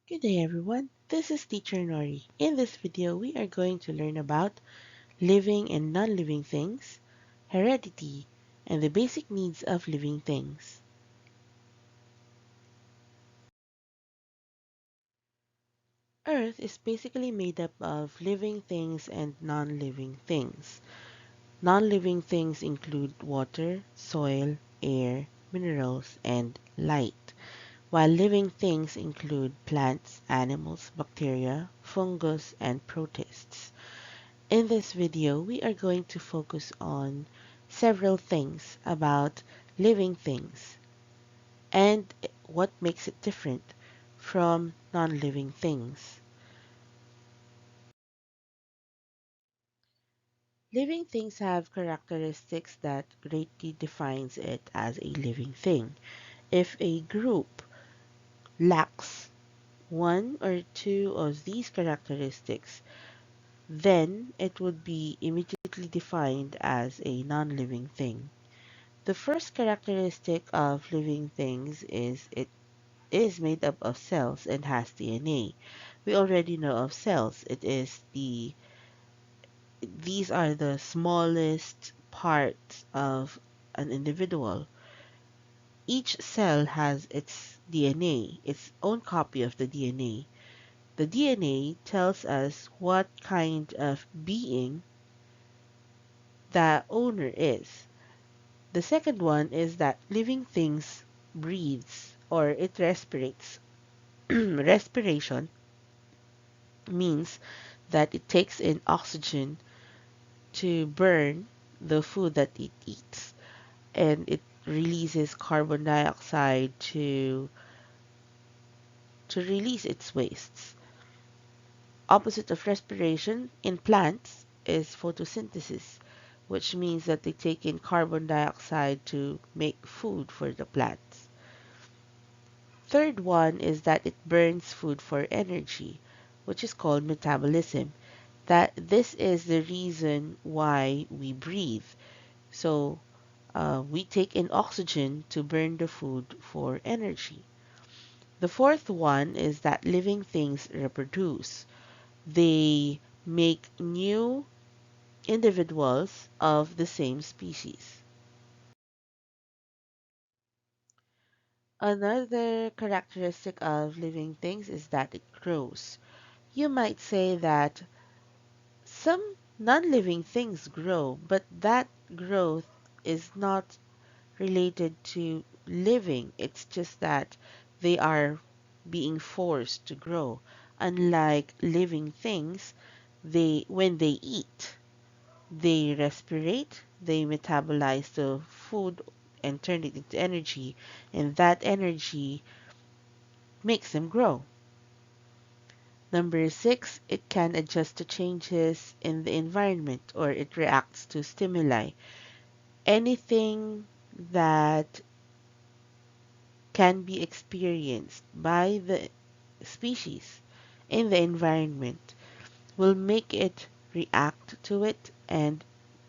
Good day everyone, this is Teacher Nori. In this video, we are going to learn about living and non-living things, heredity, and the basic needs of living things. Earth is basically made up of living things and non-living things. Non-living things include water, soil, air, minerals, and light, while living things include plants, animals, bacteria, fungus, and protists. In this video, we are going to focus on several things about living things and what makes it different from non-living things. Living things have characteristics that greatly defines it as a living thing. If a group lacks one or two of these characteristics, then it would be immediately defined as a non-living thing. The first characteristic of living things is it is made up of cells and has DNA. We already know of cells. These are the smallest parts of an individual. Each cell has its DNA, its own copy of the DNA. The DNA tells us what kind of being the owner is. The second one is that living things breathes or it respirates. Respiration means that it takes in oxygen to burn the food that it eats, and it releases carbon dioxide to release its wastes. Opposite of respiration in plants is photosynthesis, which means that they take in carbon dioxide to make food for the plants. Third one is that it burns food for energy, which is called metabolism. That this is the reason why we breathe. So we take in oxygen to burn the food for energy. The fourth one is that living things reproduce. They make new individuals of the same species. Another characteristic of living things is that it grows. You might say that some non-living things grow, but that growth is not related to living. It's just that they are being forced to grow. Unlike living things, when they eat, they respirate, they metabolize the food and turn it into energy, and that energy makes them grow. Number six, it can adjust to changes in the environment or it reacts to stimuli. Anything that can be experienced by the species in the environment will make it react to it and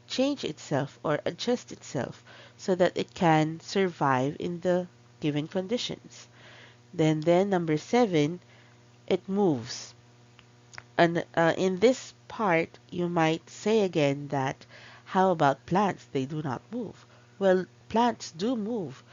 change itself or adjust itself so that it can survive in the given conditions. Then number seven, it moves. And in this part, you might say again that how about plants? They do not move. Well, plants do move.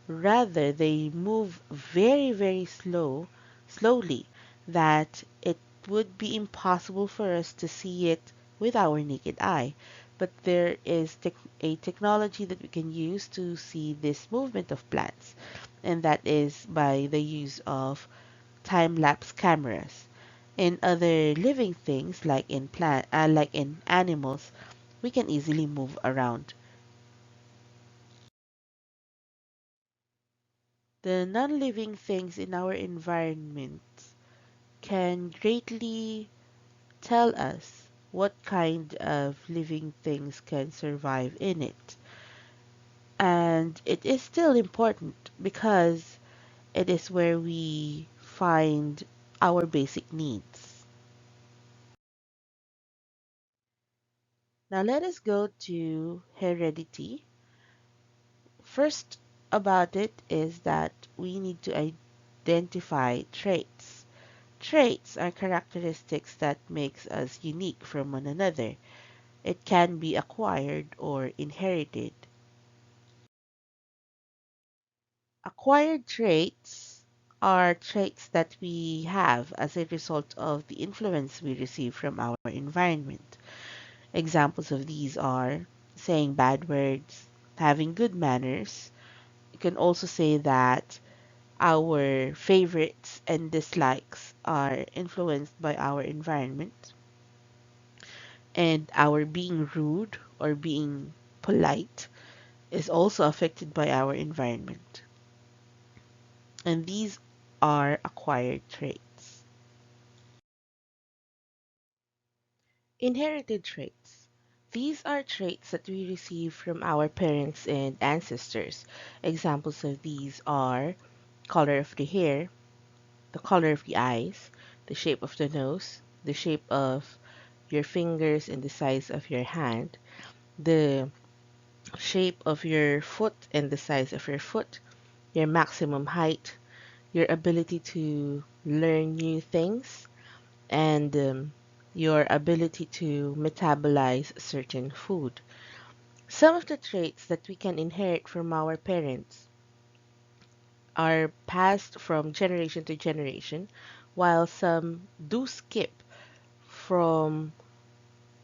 Rather, they move very slowly, that it would be impossible for us to see it with our naked eye. But there is a technology that we can use to see this movement of plants, and that is by the use of time-lapse cameras. In other living things, like in animals, we can easily move around. The non-living things in our environment can greatly tell us what kind of living things can survive in it. And it is still important because it is where we find our basic needs. Now let us go to heredity. First about it is that we need to identify traits. Traits are characteristics that makes us unique from one another. It can be acquired or inherited. Acquired traits are traits that we have as a result of the influence we receive from our environment. Examples of these are saying bad words, having good manners. You can also say that our favorites and dislikes are influenced by our environment, and our being rude or being polite is also affected by our environment. And these are acquired traits. Inherited traits. These are traits that we receive from our parents and ancestors. Examples of these are color of the hair, the color of the eyes, the shape of the nose, the shape of your fingers and the size of your hand, the shape of your foot and the size of your foot, your maximum height, your ability to learn new things, and your ability to metabolize certain food. Some of the traits that we can inherit from our parents are passed from generation to generation, while some do skip from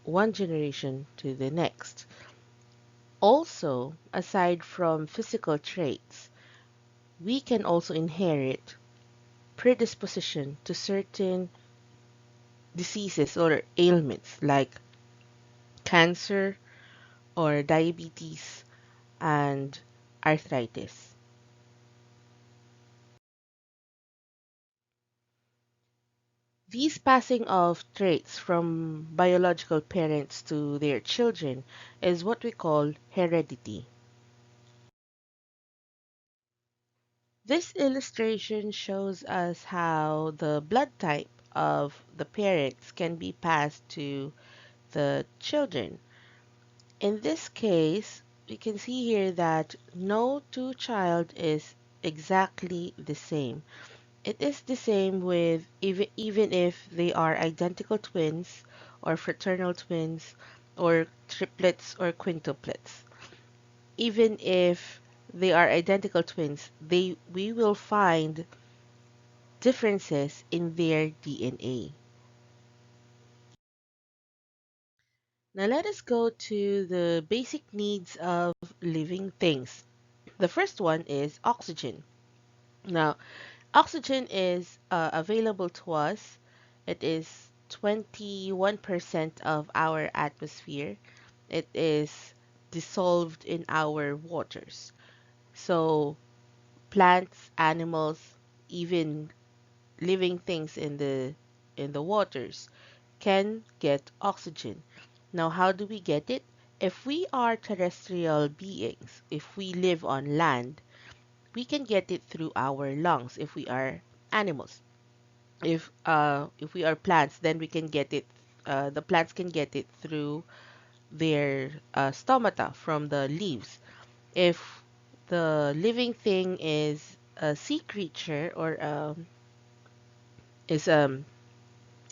one generation to the next. Also, aside from physical traits, we can also inherit predisposition to certain diseases or ailments like cancer or diabetes and arthritis. These passing of traits from biological parents to their children is what we call heredity. This illustration shows us how the blood type of the parents can be passed to the children. In this case, we can see here that no two child is exactly the same. It is the same with even if they are identical twins or fraternal twins or triplets or quintuplets. Even if they are identical twins, they we will find differences in their DNA. Now let us go to the basic needs of living things. The first one is oxygen. Now, oxygen is available to us. It is 21% of our atmosphere. It is dissolved in our waters. So, plants, animals, even living things in the waters can get oxygen. Now, how do we get it? If we are terrestrial beings, if we live on land, we can get it through our lungs if we are animals. If we are plants, then we can get it. The plants can get it through their stomata from the leaves. If the living thing is a sea creature or is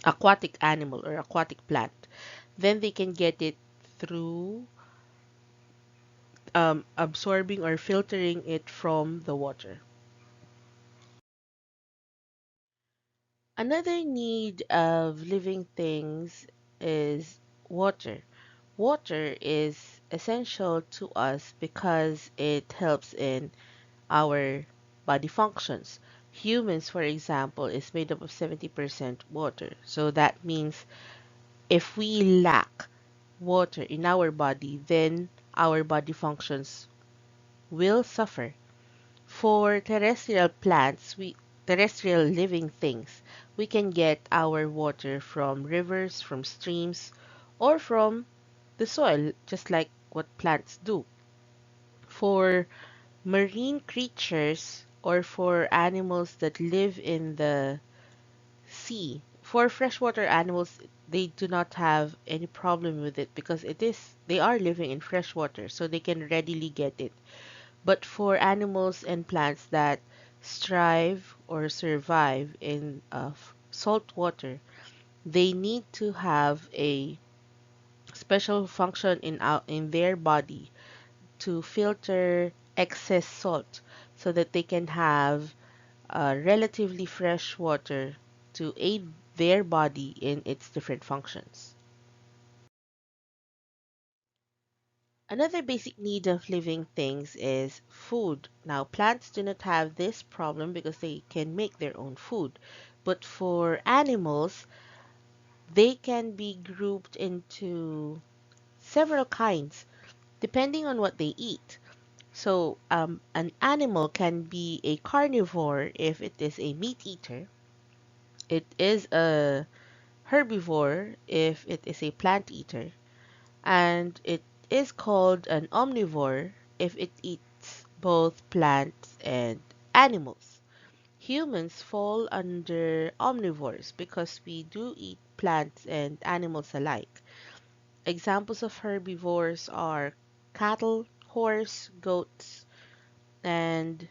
aquatic animal or aquatic plant, then they can get it through absorbing or filtering it from the water. Another need of living things is water. Water is essential to us because it helps in our body functions. Humans, for example, is made up of 70% water. So that means if we lack water in our body, then our body functions will suffer. For terrestrial living things, we can get our water from rivers, from streams, or from the soil, just like what plants do. For marine creatures or for animals that live in the sea, for freshwater animals, they do not have any problem with it because they are living in freshwater, so they can readily get it. But for animals and plants that strive or survive in salt water, they need to have a special function in their body to filter excess salt so that they can have relatively fresh water to aid their body in its different functions. Another basic need of living things is food. Now, plants do not have this problem because they can make their own food. But for animals, they can be grouped into several kinds depending on what they eat. So, an animal can be a carnivore if it is a meat eater. It is a herbivore if it is a plant eater. And it is called an omnivore if it eats both plants and animals. Humans fall under omnivores because we do eat plants and animals alike. Examples of herbivores are cattle, horse, goats, and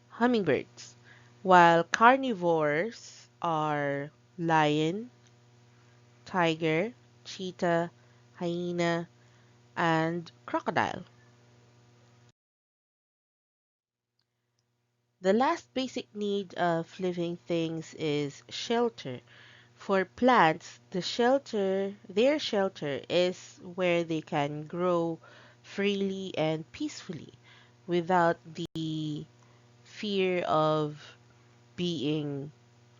hummingbirds, while carnivores are lion, tiger, cheetah, hyena, and crocodile. The last basic need of living things is shelter. For plants, their shelter is where they can grow freely and peacefully without the fear of being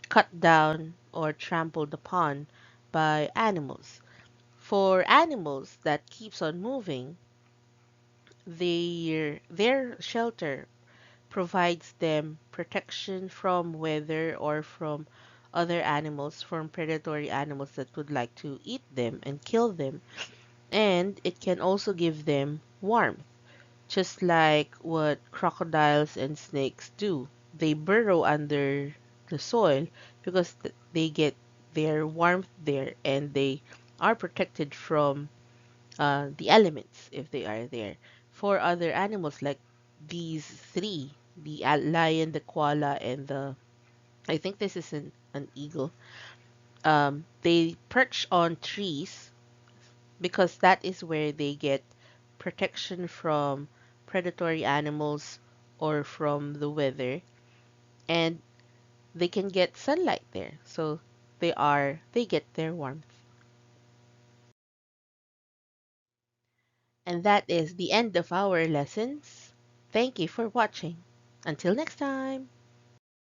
cut down or trampled upon by animals. For animals that keeps on moving, their shelter provides them protection from weather or from other animals, from predatory animals that would like to eat them and kill them. And it can also give them warmth, just like what crocodiles and snakes do. They burrow under the soil because they get their warmth there and they are protected from the elements if they are there. For other animals like these three, the lion, the koala, and I think this is an eagle, they perch on trees because that is where they get protection from predatory animals or from the weather, and they can get sunlight there. So they get their warmth. And that is the end of our lessons. Thank you for watching. Until next time.